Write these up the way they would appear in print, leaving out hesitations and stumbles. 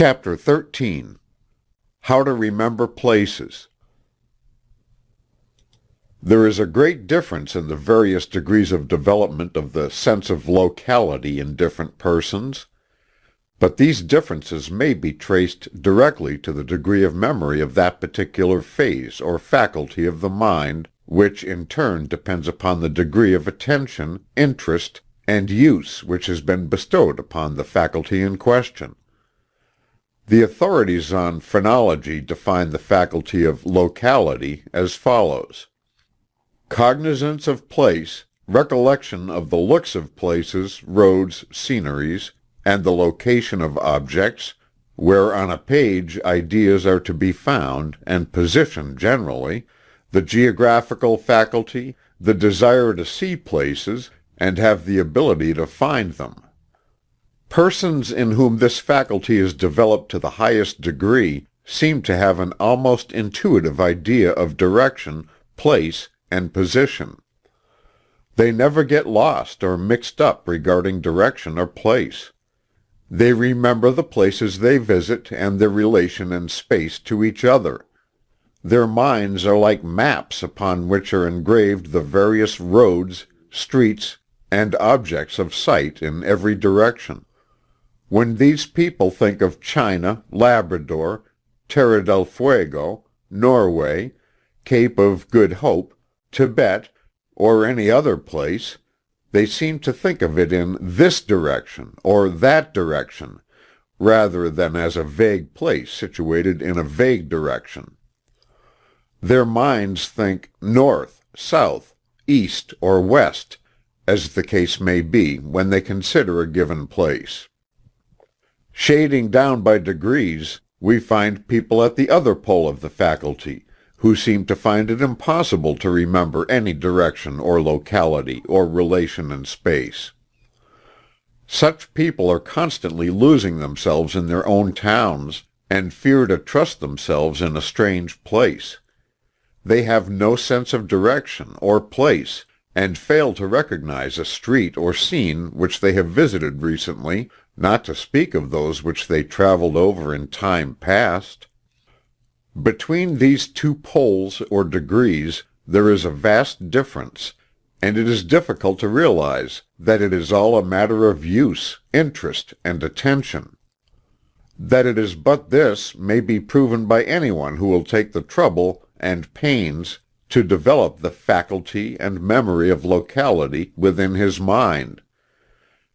Chapter 13. How to Remember Places. There is a great difference in the various degrees of development of the sense of locality in different persons, but these differences may be traced directly to the degree of memory of that particular phase or faculty of the mind, which in turn depends upon the degree of attention, interest, and use which has been bestowed upon the faculty in question. The authorities on phrenology define the faculty of locality as follows: cognizance of place, recollection of the looks of places, roads, sceneries, and the location of objects, where on a page ideas are to be found, and position generally, the geographical faculty, the desire to see places, and have the ability to find them. Persons in whom this faculty is developed to the highest degree seem to have an almost intuitive idea of direction, place, and position. They never get lost or mixed up regarding direction or place. They remember the places they visit and their relation in space to each other. Their minds are like maps upon which are engraved the various roads, streets, and objects of sight in every direction. When these people think of China, Labrador, Terra del Fuego, Norway, Cape of Good Hope, Tibet, or any other place, they seem to think of it in this direction or that direction, rather than as a vague place situated in a vague direction. Their minds think north, south, east, or west, as the case may be when they consider a given place. Shading down by degrees, we find people at the other pole of the faculty, who seem to find it impossible to remember any direction or locality or relation in space. Such people are constantly losing themselves in their own towns, and fear to trust themselves in a strange place. They have no sense of direction or place, and fail to recognize a street or scene which they have visited recently, not to speak of those which they traveled over in time past. Between these two poles or degrees there is a vast difference, and it is difficult to realize that it is all a matter of use, interest, and attention. That it is but this may be proven by anyone who will take the trouble and pains to develop the faculty and memory of locality within his mind.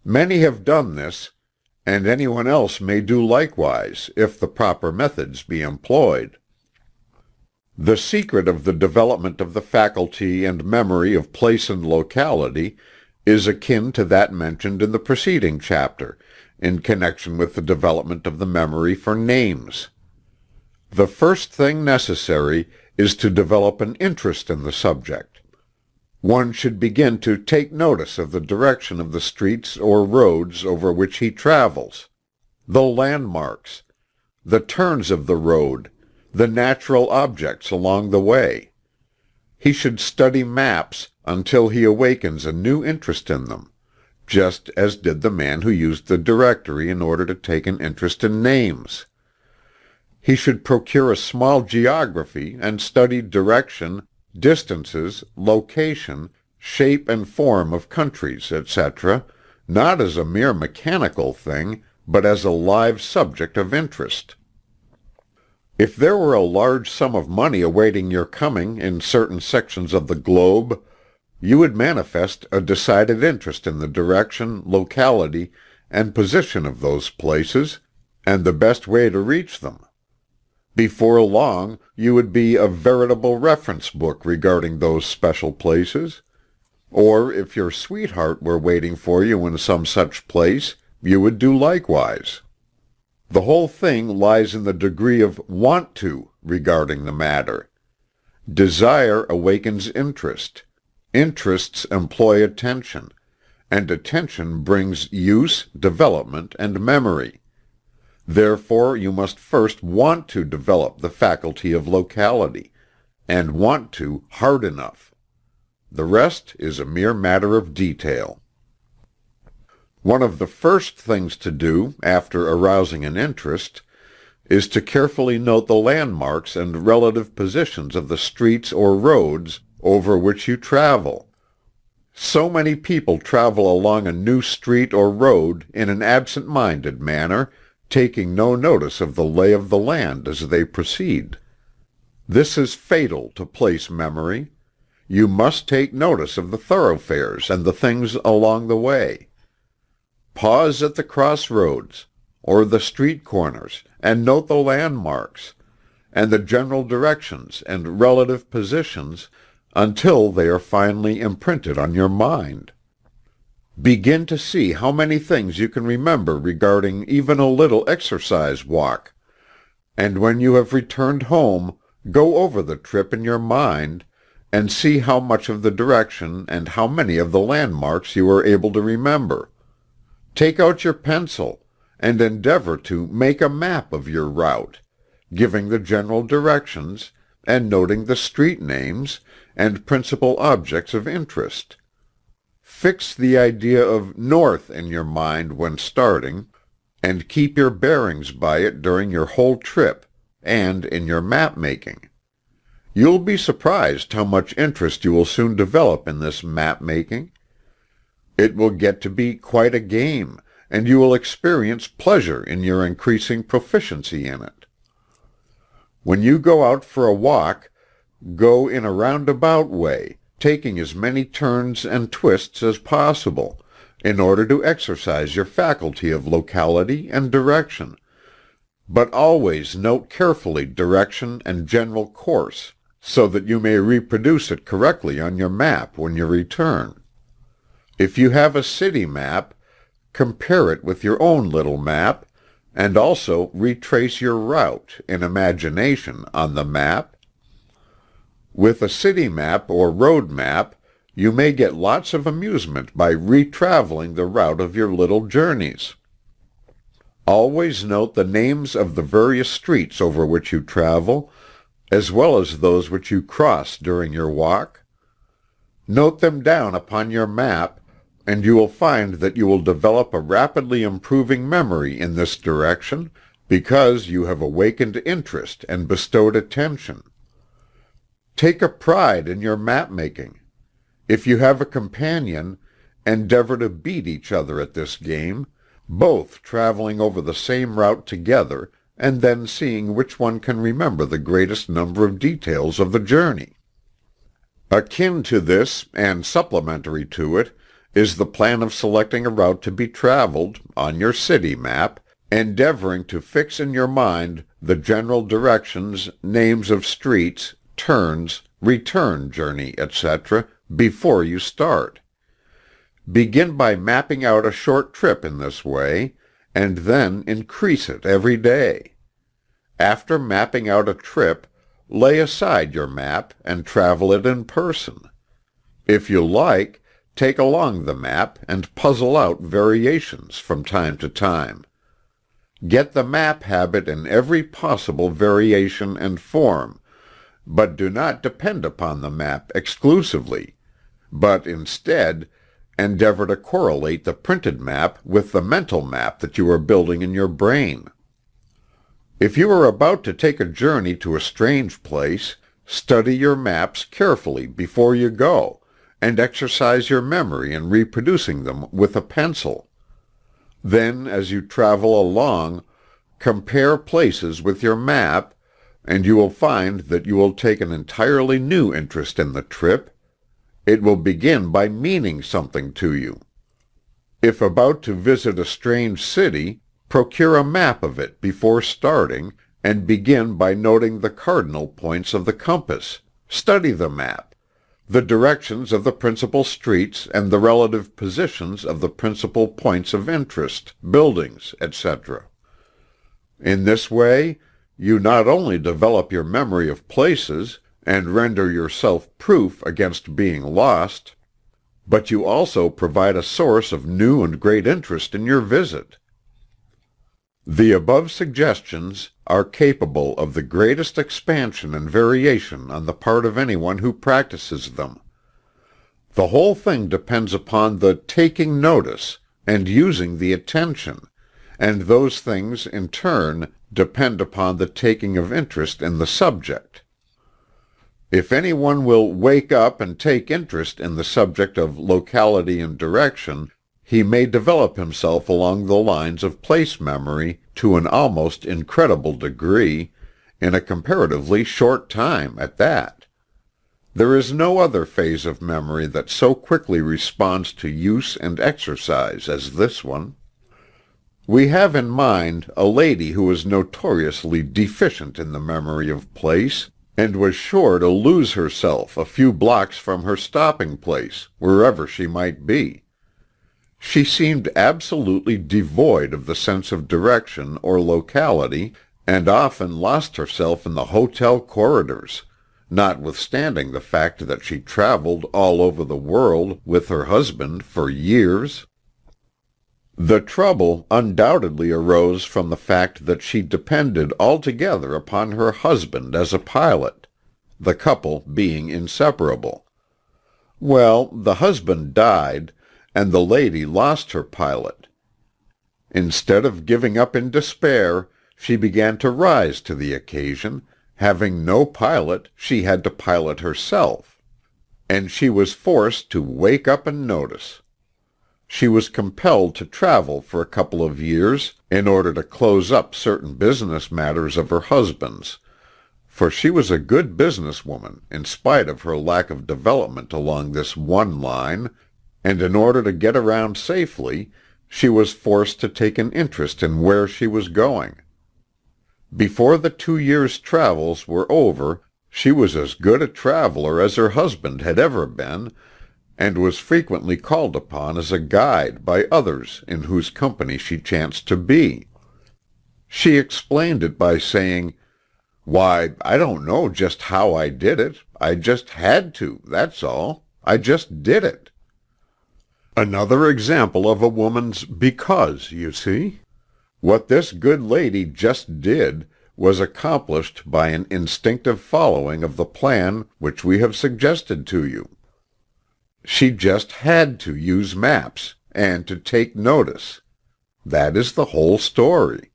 Many have done this, and anyone else may do likewise if the proper methods be employed. The secret of the development of the faculty and memory of place and locality is akin to that mentioned in the preceding chapter, in connection with the development of the memory for names. The first thing necessary is to develop an interest in the subject. One should begin to take notice of the direction of the streets or roads over which he travels, the landmarks, the turns of the road, the natural objects along the way. He should study maps until he awakens a new interest in them, just as did the man who used the directory in order to take an interest in names. He should procure a small geography and study direction, distances, location, shape and form of countries, etc., not as a mere mechanical thing, but as a live subject of interest. If there were a large sum of money awaiting your coming in certain sections of the globe, you would manifest a decided interest in the direction, locality, and position of those places, and the best way to reach them. Before long, you would be a veritable reference book regarding those special places. Or if your sweetheart were waiting for you in some such place, you would do likewise. The whole thing lies in the degree of want to regarding the matter. Desire awakens interest. Interests employ attention, and attention brings use, development, and memory. Therefore you must first want to develop the faculty of locality, and want to hard enough. The rest is a mere matter of detail. One of the first things to do, after arousing an interest, is to carefully note the landmarks and relative positions of the streets or roads over which you travel. So many people travel along a new street or road in an absent-minded manner, taking no notice of the lay of the land as they proceed. This is fatal to place memory. You must take notice of the thoroughfares and the things along the way. Pause at the crossroads or the street corners and note the landmarks and the general directions and relative positions until they are finally imprinted on your mind. Begin to see how many things you can remember regarding even a little exercise walk, and when you have returned home, go over the trip in your mind and see how much of the direction and how many of the landmarks you are able to remember. Take out your pencil and endeavor to make a map of your route, giving the general directions and noting the street names and principal objects of interest. Fix the idea of north in your mind when starting, and keep your bearings by it during your whole trip and in your map making. You'll be surprised how much interest you will soon develop in this map making. It will get to be quite a game, and you will experience pleasure in your increasing proficiency in it. When you go out for a walk, go in a roundabout way, taking as many turns and twists as possible, in order to exercise your faculty of locality and direction. But always note carefully direction and general course, so that you may reproduce it correctly on your map when you return. If you have a city map, compare it with your own little map, and also retrace your route in imagination on the map. With a city map or road map, you may get lots of amusement by retraveling the route of your little journeys. Always note the names of the various streets over which you travel, as well as those which you cross during your walk. Note them down upon your map, and you will find that you will develop a rapidly improving memory in this direction, because you have awakened interest and bestowed attention. Take a pride in your map making. If you have a companion, endeavor to beat each other at this game, both traveling over the same route together, and then seeing which one can remember the greatest number of details of the journey. Akin to this, and supplementary to it, is the plan of selecting a route to be traveled, on your city map, endeavoring to fix in your mind the general directions, names of streets, turns, return journey, etc., before you start. Begin by mapping out a short trip in this way, and then increase it every day. After mapping out a trip, lay aside your map and travel it in person. If you like, take along the map and puzzle out variations from time to time. Get the map habit in every possible variation and form, but do not depend upon the map exclusively, but instead endeavor to correlate the printed map with the mental map that you are building in your brain. If you are about to take a journey to a strange place, study your maps carefully before you go, and exercise your memory in reproducing them with a pencil. Then, as you travel along, compare places with your map, and you will find that you will take an entirely new interest in the trip. It will begin by meaning something to you. If about to visit a strange city, procure a map of it before starting, and begin by noting the cardinal points of the compass. Study the map, the directions of the principal streets, and the relative positions of the principal points of interest, buildings, etc. In this way, you not only develop your memory of places, and render yourself proof against being lost, but you also provide a source of new and great interest in your visit. The above suggestions are capable of the greatest expansion and variation on the part of anyone who practices them. The whole thing depends upon the taking notice and using the attention, and those things, in turn, depend upon the taking of interest in the subject. If anyone will wake up and take interest in the subject of locality and direction, he may develop himself along the lines of place memory to an almost incredible degree, in a comparatively short time at that. There is no other phase of memory that so quickly responds to use and exercise as this one. We have in mind a lady who was notoriously deficient in the memory of place, and was sure to lose herself a few blocks from her stopping place, wherever she might be. She seemed absolutely devoid of the sense of direction or locality, and often lost herself in the hotel corridors, notwithstanding the fact that she traveled all over the world with her husband for years. The trouble undoubtedly arose from the fact that she depended altogether upon her husband as a pilot, the couple being inseparable. Well, the husband died, and the lady lost her pilot. Instead of giving up in despair, she began to rise to the occasion. Having no pilot, she had to pilot herself. And she was forced to wake up and notice. She was compelled to travel for a couple of years in order to close up certain business matters of her husband's, for she was a good businesswoman in spite of her lack of development along this one line, and in order to get around safely, she was forced to take an interest in where she was going. Before the 2 years' travels were over, she was as good a traveler as her husband had ever been, and was frequently called upon as a guide by others in whose company she chanced to be. She explained it by saying, "Why, I don't know just how I did it. I just had to, that's all. I just did it." Another example of a woman's because, you see. What this good lady just did was accomplished by an instinctive following of the plan which we have suggested to you. She just had to use maps, and to take notice. That is the whole story.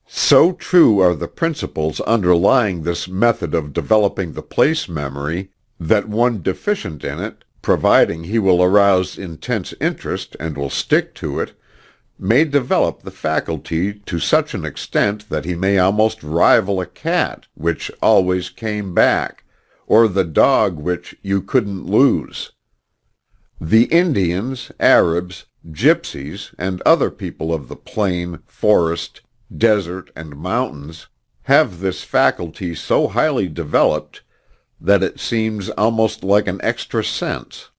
So true are the principles underlying this method of developing the place memory, that one deficient in it, providing he will arouse intense interest and will stick to it, may develop the faculty to such an extent that he may almost rival a cat, which always came back, or the dog which you couldn't lose. The Indians, Arabs, gypsies, and other people of the plain, forest, desert, and mountains have this faculty so highly developed that it seems almost like an extra sense.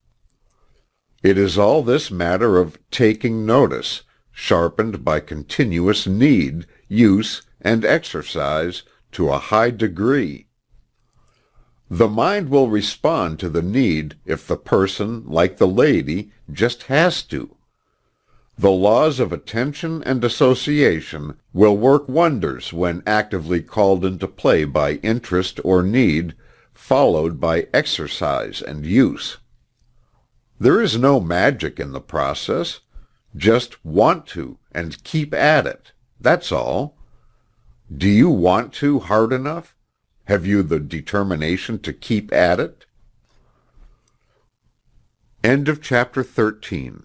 It is all this matter of taking notice, sharpened by continuous need, use, and exercise to a high degree. The mind will respond to the need if the person, like the lady, just has to. The laws of attention and association will work wonders when actively called into play by interest or need, followed by exercise and use. There is no magic in the process. Just want to and keep at it. That's all. Do you want to hard enough? Have you the determination to keep at it? End of chapter 13.